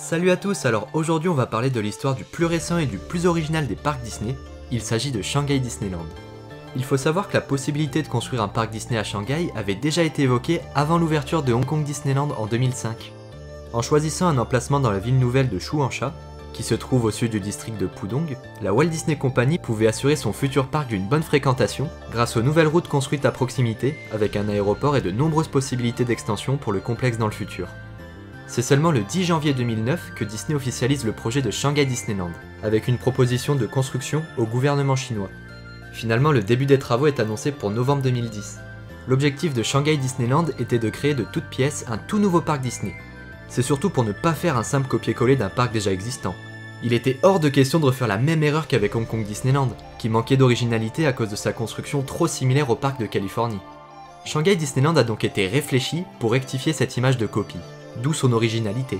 Salut à tous, alors aujourd'hui on va parler de l'histoire du plus récent et du plus original des parcs Disney, il s'agit de Shanghai Disneyland. Il faut savoir que la possibilité de construire un parc Disney à Shanghai avait déjà été évoquée avant l'ouverture de Hong Kong Disneyland en 2005. En choisissant un emplacement dans la ville nouvelle de Chuansha, qui se trouve au sud du district de Pudong, la Walt Disney Company pouvait assurer son futur parc d'une bonne fréquentation grâce aux nouvelles routes construites à proximité, avec un aéroport et de nombreuses possibilités d'extension pour le complexe dans le futur. C'est seulement le 10 janvier 2009 que Disney officialise le projet de Shanghai Disneyland, avec une proposition de construction au gouvernement chinois. Finalement, le début des travaux est annoncé pour novembre 2010. L'objectif de Shanghai Disneyland était de créer de toutes pièces un tout nouveau parc Disney. C'est surtout pour ne pas faire un simple copier-coller d'un parc déjà existant. Il était hors de question de refaire la même erreur qu'avec Hong Kong Disneyland, qui manquait d'originalité à cause de sa construction trop similaire au parc de Californie. Shanghai Disneyland a donc été réfléchi pour rectifier cette image de copie, d'où son originalité.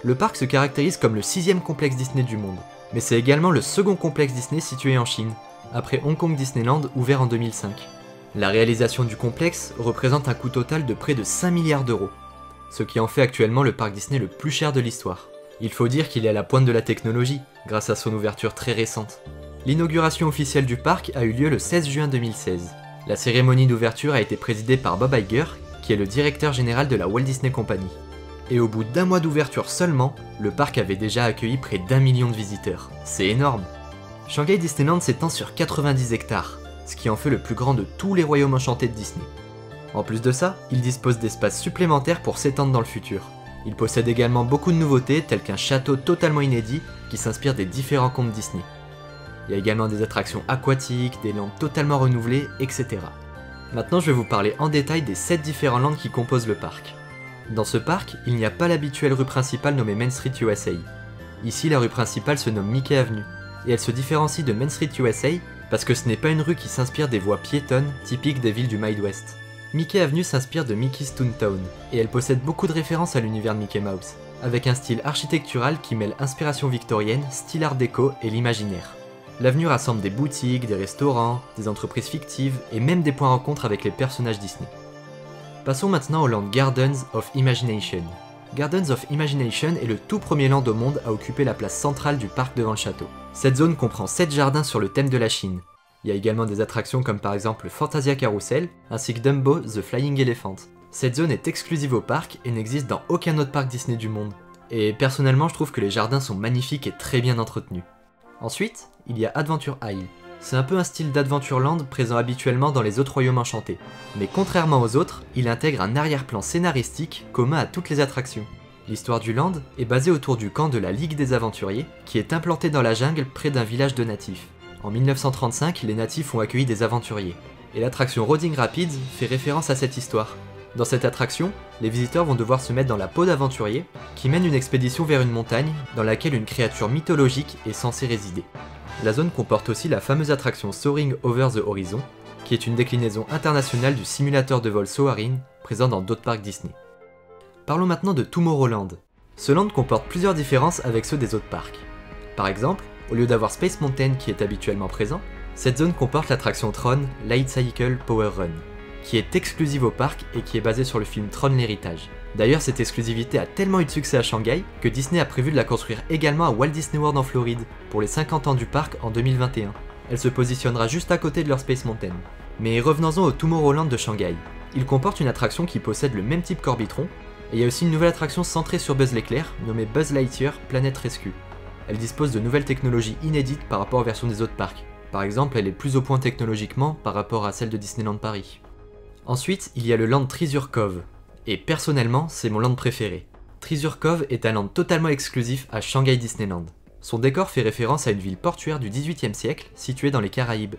Le parc se caractérise comme le 6e complexe Disney du monde, mais c'est également le second complexe Disney situé en Chine, après Hong Kong Disneyland ouvert en 2005. La réalisation du complexe représente un coût total de près de 5 milliards d'euros, ce qui en fait actuellement le parc Disney le plus cher de l'histoire. Il faut dire qu'il est à la pointe de la technologie, grâce à son ouverture très récente. L'inauguration officielle du parc a eu lieu le 16 juin 2016. La cérémonie d'ouverture a été présidée par Bob Iger, qui est le directeur général de la Walt Disney Company. Et au bout d'un mois d'ouverture seulement, le parc avait déjà accueilli près d'1 million de visiteurs. C'est énorme! Shanghai Disneyland s'étend sur 90 hectares, ce qui en fait le plus grand de tous les royaumes enchantés de Disney. En plus de ça, il dispose d'espaces supplémentaires pour s'étendre dans le futur. Il possède également beaucoup de nouveautés telles qu'un château totalement inédit qui s'inspire des différents contes Disney. Il y a également des attractions aquatiques, des landes totalement renouvelées, etc. Maintenant je vais vous parler en détail des 7 différents landes qui composent le parc. Dans ce parc, il n'y a pas l'habituelle rue principale nommée Main Street USA. Ici, la rue principale se nomme Mickey Avenue, et elle se différencie de Main Street USA parce que ce n'est pas une rue qui s'inspire des voies piétonnes typiques des villes du Midwest. Mickey Avenue s'inspire de Mickey's Toontown, et elle possède beaucoup de références à l'univers de Mickey Mouse, avec un style architectural qui mêle inspiration victorienne, style art déco et l'imaginaire. L'avenue rassemble des boutiques, des restaurants, des entreprises fictives et même des points rencontres avec les personnages Disney. Passons maintenant au land Gardens of Imagination. Gardens of Imagination est le tout premier land au monde à occuper la place centrale du parc devant le château. Cette zone comprend 7 jardins sur le thème de la Chine. Il y a également des attractions comme par exemple le Fantasia Carousel, ainsi que Dumbo The Flying Elephant. Cette zone est exclusive au parc et n'existe dans aucun autre parc Disney du monde. Et personnellement je trouve que les jardins sont magnifiques et très bien entretenus. Ensuite, il y a Adventure Isle. C'est un peu un style d'Adventureland présent habituellement dans les autres royaumes enchantés. Mais contrairement aux autres, il intègre un arrière-plan scénaristique commun à toutes les attractions. L'histoire du land est basée autour du camp de la Ligue des Aventuriers, qui est implanté dans la jungle près d'un village de natifs. En 1935, les natifs ont accueilli des aventuriers, et l'attraction Roaring Rapids fait référence à cette histoire. Dans cette attraction, les visiteurs vont devoir se mettre dans la peau d'aventuriers, qui mènent une expédition vers une montagne dans laquelle une créature mythologique est censée résider. La zone comporte aussi la fameuse attraction Soaring Over the Horizon, qui est une déclinaison internationale du simulateur de vol Soarin, présent dans d'autres parcs Disney. Parlons maintenant de Tomorrowland. Ce land comporte plusieurs différences avec ceux des autres parcs. Par exemple, au lieu d'avoir Space Mountain qui est habituellement présent, cette zone comporte l'attraction Tron Light Cycle Power Run, qui est exclusive au parc et qui est basée sur le film Tron l'Héritage. D'ailleurs, cette exclusivité a tellement eu de succès à Shanghai que Disney a prévu de la construire également à Walt Disney World en Floride, pour les 50 ans du parc en 2021. Elle se positionnera juste à côté de leur Space Mountain. Mais revenons-en au Tomorrowland de Shanghai. Il comporte une attraction qui possède le même type qu'Orbitron, et il y a aussi une nouvelle attraction centrée sur Buzz l'éclair, nommée Buzz Lightyear Planet Rescue. Elle dispose de nouvelles technologies inédites par rapport aux versions des autres parcs. Par exemple, elle est plus au point technologiquement par rapport à celle de Disneyland Paris. Ensuite, il y a le land Treasure Cove. Et personnellement, c'est mon land préféré. Treasure Cove est un land totalement exclusif à Shanghai Disneyland. Son décor fait référence à une ville portuaire du XVIIIe siècle, située dans les Caraïbes.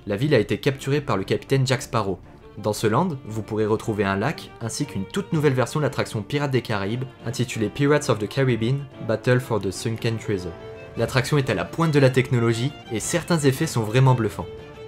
La ville a été capturée par le capitaine Jack Sparrow. Dans ce land, vous pourrez retrouver un lac, ainsi qu'une toute nouvelle version de l'attraction Pirates des Caraïbes, intitulée Pirates of the Caribbean, Battle for the Sunken Treasure. L'attraction est à la pointe de la technologie, et certains effets sont vraiment bluffants.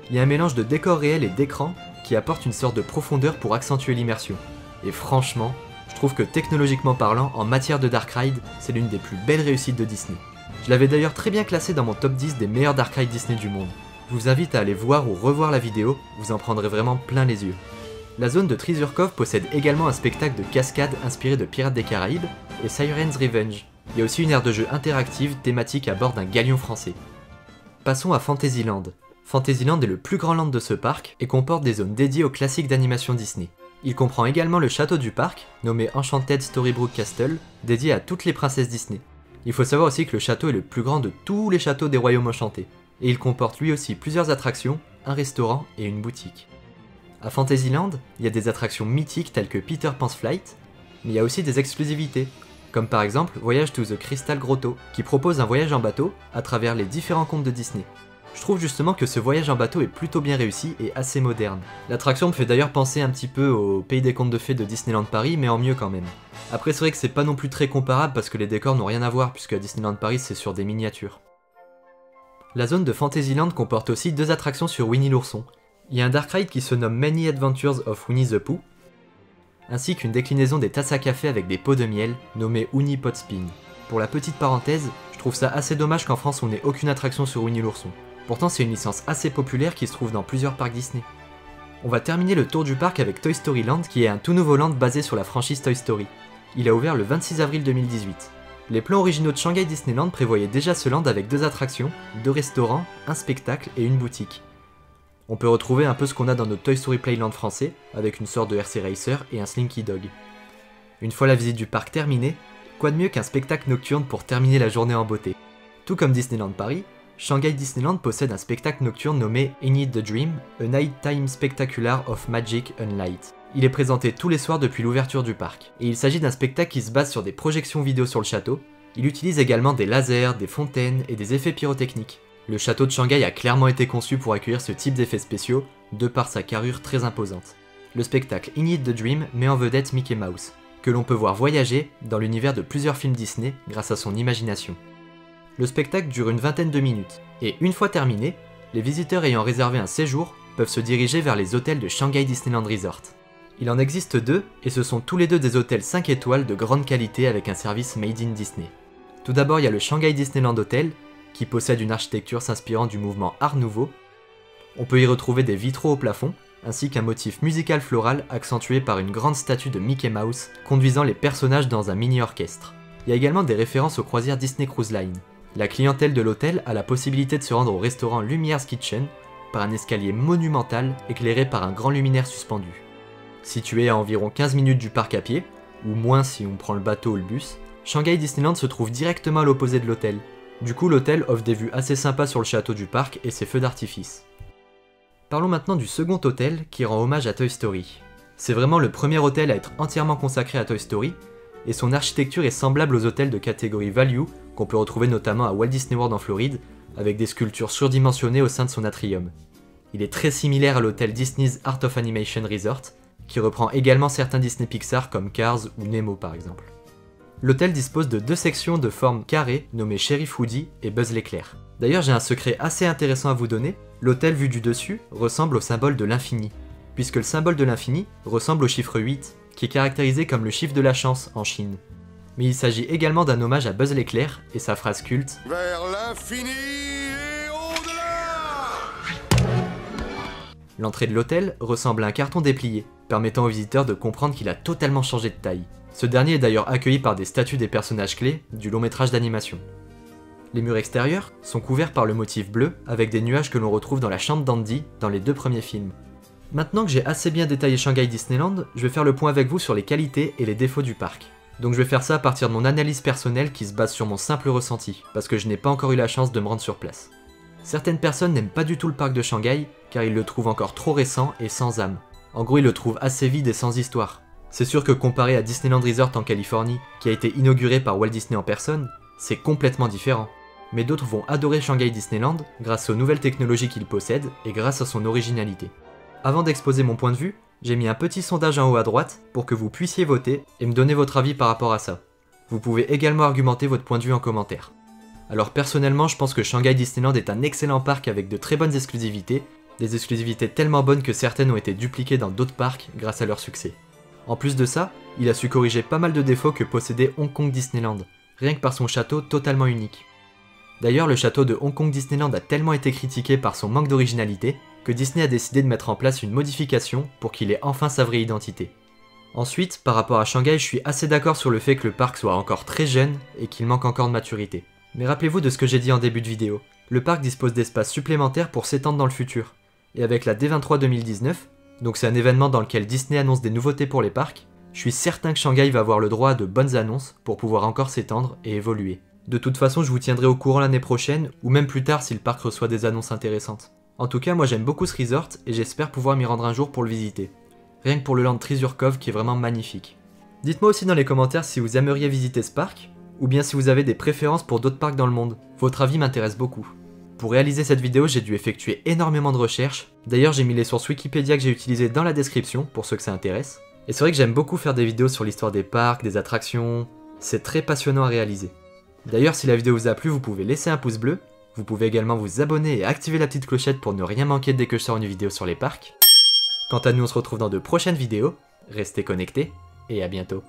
Il y a un mélange de décors réels et d'écran qui apporte une sorte de profondeur pour accentuer l'immersion. Et franchement, je trouve que technologiquement parlant, en matière de Dark Ride, c'est l'une des plus belles réussites de Disney. Je l'avais d'ailleurs très bien classé dans mon top 10 des meilleurs Dark Ride Disney du monde. Je vous invite à aller voir ou revoir la vidéo, vous en prendrez vraiment plein les yeux. La zone de Treasure Cove possède également un spectacle de cascade inspiré de Pirates des Caraïbes et Siren's Revenge, Il y a aussi une aire de jeu interactive thématique à bord d'un galion français. Passons à Fantasyland. Fantasyland est le plus grand land de ce parc et comporte des zones dédiées aux classiques d'animation Disney. Il comprend également le château du parc, nommé Enchanted Storybrooke Castle, dédié à toutes les princesses Disney. Il faut savoir aussi que le château est le plus grand de tous les châteaux des royaumes enchantés, et il comporte lui aussi plusieurs attractions, un restaurant et une boutique. À Fantasyland, il y a des attractions mythiques telles que Peter Pan's Flight, mais il y a aussi des exclusivités, comme par exemple Voyage to the Crystal Grotto, qui propose un voyage en bateau à travers les différents contes de Disney. Je trouve justement que ce voyage en bateau est plutôt bien réussi et assez moderne. L'attraction me fait d'ailleurs penser un petit peu au Pays des Contes de Fées de Disneyland Paris, mais en mieux quand même. Après c'est vrai que c'est pas non plus très comparable parce que les décors n'ont rien à voir puisque à Disneyland Paris c'est sur des miniatures. La zone de Fantasyland comporte aussi deux attractions sur Winnie l'ourson. Il y a un dark ride qui se nomme Many Adventures of Winnie the Pooh, ainsi qu'une déclinaison des tasses à café avec des pots de miel, nommée Uni Pot Spin. Pour la petite parenthèse, je trouve ça assez dommage qu'en France on n'ait aucune attraction sur Winnie l'ourson. Pourtant c'est une licence assez populaire qui se trouve dans plusieurs parcs Disney. On va terminer le tour du parc avec Toy Story Land qui est un tout nouveau land basé sur la franchise Toy Story. Il a ouvert le 26 avril 2018. Les plans originaux de Shanghai Disneyland prévoyaient déjà ce land avec deux attractions, deux restaurants, un spectacle et une boutique. On peut retrouver un peu ce qu'on a dans notre Toy Story Playland français, avec une sorte de RC Racer et un Slinky Dog. Une fois la visite du parc terminée, quoi de mieux qu'un spectacle nocturne pour terminer la journée en beauté. Tout comme Disneyland Paris, Shanghai Disneyland possède un spectacle nocturne nommé Enid the Dream, A Nighttime Spectacular of Magic and Light. Il est présenté tous les soirs depuis l'ouverture du parc, et il s'agit d'un spectacle qui se base sur des projections vidéo sur le château. Il utilise également des lasers, des fontaines et des effets pyrotechniques. Le château de Shanghai a clairement été conçu pour accueillir ce type d'effets spéciaux, de par sa carrure très imposante. Le spectacle Enid the Dream met en vedette Mickey Mouse, que l'on peut voir voyager dans l'univers de plusieurs films Disney grâce à son imagination. Le spectacle dure une vingtaine de minutes, et une fois terminé, les visiteurs ayant réservé un séjour peuvent se diriger vers les hôtels de Shanghai Disneyland Resort. Il en existe deux, et ce sont tous les deux des hôtels 5 étoiles de grande qualité avec un service made in Disney. Tout d'abord il y a le Shanghai Disneyland Hotel, qui possède une architecture s'inspirant du mouvement Art Nouveau. On peut y retrouver des vitraux au plafond, ainsi qu'un motif musical floral accentué par une grande statue de Mickey Mouse conduisant les personnages dans un mini-orchestre. Il y a également des références aux croisières Disney Cruise Line. La clientèle de l'hôtel a la possibilité de se rendre au restaurant Lumiere's Kitchen par un escalier monumental éclairé par un grand luminaire suspendu. Situé à environ 15 minutes du parc à pied, ou moins si on prend le bateau ou le bus, Shanghai Disneyland se trouve directement à l'opposé de l'hôtel. Du coup l'hôtel offre des vues assez sympas sur le château du parc et ses feux d'artifice. Parlons maintenant du second hôtel qui rend hommage à Toy Story. C'est vraiment le premier hôtel à être entièrement consacré à Toy Story, et son architecture est semblable aux hôtels de catégorie Value qu'on peut retrouver notamment à Walt Disney World en Floride, avec des sculptures surdimensionnées au sein de son atrium. Il est très similaire à l'hôtel Disney's Art of Animation Resort, qui reprend également certains Disney Pixar comme Cars ou Nemo par exemple. L'hôtel dispose de deux sections de forme carrée nommées Sheriff Woody et Buzz l'éclair. D'ailleurs j'ai un secret assez intéressant à vous donner, l'hôtel vu du dessus ressemble au symbole de l'infini, puisque le symbole de l'infini ressemble au chiffre 8, qui est caractérisé comme le chiffre de la chance en Chine. Mais il s'agit également d'un hommage à Buzz l'éclair et sa phrase culte « Vers l'infini et au-delà ». L'entrée de l'hôtel ressemble à un carton déplié, permettant aux visiteurs de comprendre qu'il a totalement changé de taille. Ce dernier est d'ailleurs accueilli par des statues des personnages clés du long métrage d'animation. Les murs extérieurs sont couverts par le motif bleu avec des nuages que l'on retrouve dans la chambre d'Andy dans les deux premiers films. Maintenant que j'ai assez bien détaillé Shanghai Disneyland, je vais faire le point avec vous sur les qualités et les défauts du parc. Donc je vais faire ça à partir de mon analyse personnelle qui se base sur mon simple ressenti, parce que je n'ai pas encore eu la chance de me rendre sur place. Certaines personnes n'aiment pas du tout le parc de Shanghai, car ils le trouvent encore trop récent et sans âme. En gros ils le trouvent assez vide et sans histoire. C'est sûr que comparé à Disneyland Resort en Californie, qui a été inauguré par Walt Disney en personne, c'est complètement différent. Mais d'autres vont adorer Shanghai Disneyland grâce aux nouvelles technologies qu'il possède et grâce à son originalité. Avant d'exposer mon point de vue, j'ai mis un petit sondage en haut à droite pour que vous puissiez voter et me donner votre avis par rapport à ça. Vous pouvez également argumenter votre point de vue en commentaire. Alors personnellement, je pense que Shanghai Disneyland est un excellent parc avec de très bonnes exclusivités, des exclusivités tellement bonnes que certaines ont été dupliquées dans d'autres parcs grâce à leur succès. En plus de ça, il a su corriger pas mal de défauts que possédait Hong Kong Disneyland, rien que par son château totalement unique. D'ailleurs, le château de Hong Kong Disneyland a tellement été critiqué par son manque d'originalité que Disney a décidé de mettre en place une modification pour qu'il ait enfin sa vraie identité. Ensuite, par rapport à Shanghai, je suis assez d'accord sur le fait que le parc soit encore très jeune et qu'il manque encore de maturité. Mais rappelez-vous de ce que j'ai dit en début de vidéo. Le parc dispose d'espaces supplémentaires pour s'étendre dans le futur. Et avec la D23 2019, donc c'est un événement dans lequel Disney annonce des nouveautés pour les parcs, je suis certain que Shanghai va avoir le droit à de bonnes annonces pour pouvoir encore s'étendre et évoluer. De toute façon, je vous tiendrai au courant l'année prochaine, ou même plus tard si le parc reçoit des annonces intéressantes. En tout cas, moi j'aime beaucoup ce resort et j'espère pouvoir m'y rendre un jour pour le visiter. Rien que pour le land Treasure Cove qui est vraiment magnifique. Dites-moi aussi dans les commentaires si vous aimeriez visiter ce parc, ou bien si vous avez des préférences pour d'autres parcs dans le monde. Votre avis m'intéresse beaucoup. Pour réaliser cette vidéo, j'ai dû effectuer énormément de recherches. D'ailleurs, j'ai mis les sources Wikipédia que j'ai utilisées dans la description, pour ceux que ça intéresse. Et c'est vrai que j'aime beaucoup faire des vidéos sur l'histoire des parcs, des attractions. C'est très passionnant à réaliser. D'ailleurs, si la vidéo vous a plu, vous pouvez laisser un pouce bleu. Vous pouvez également vous abonner et activer la petite clochette pour ne rien manquer dès que je sors une vidéo sur les parcs. Quant à nous, on se retrouve dans de prochaines vidéos. Restez connectés et à bientôt.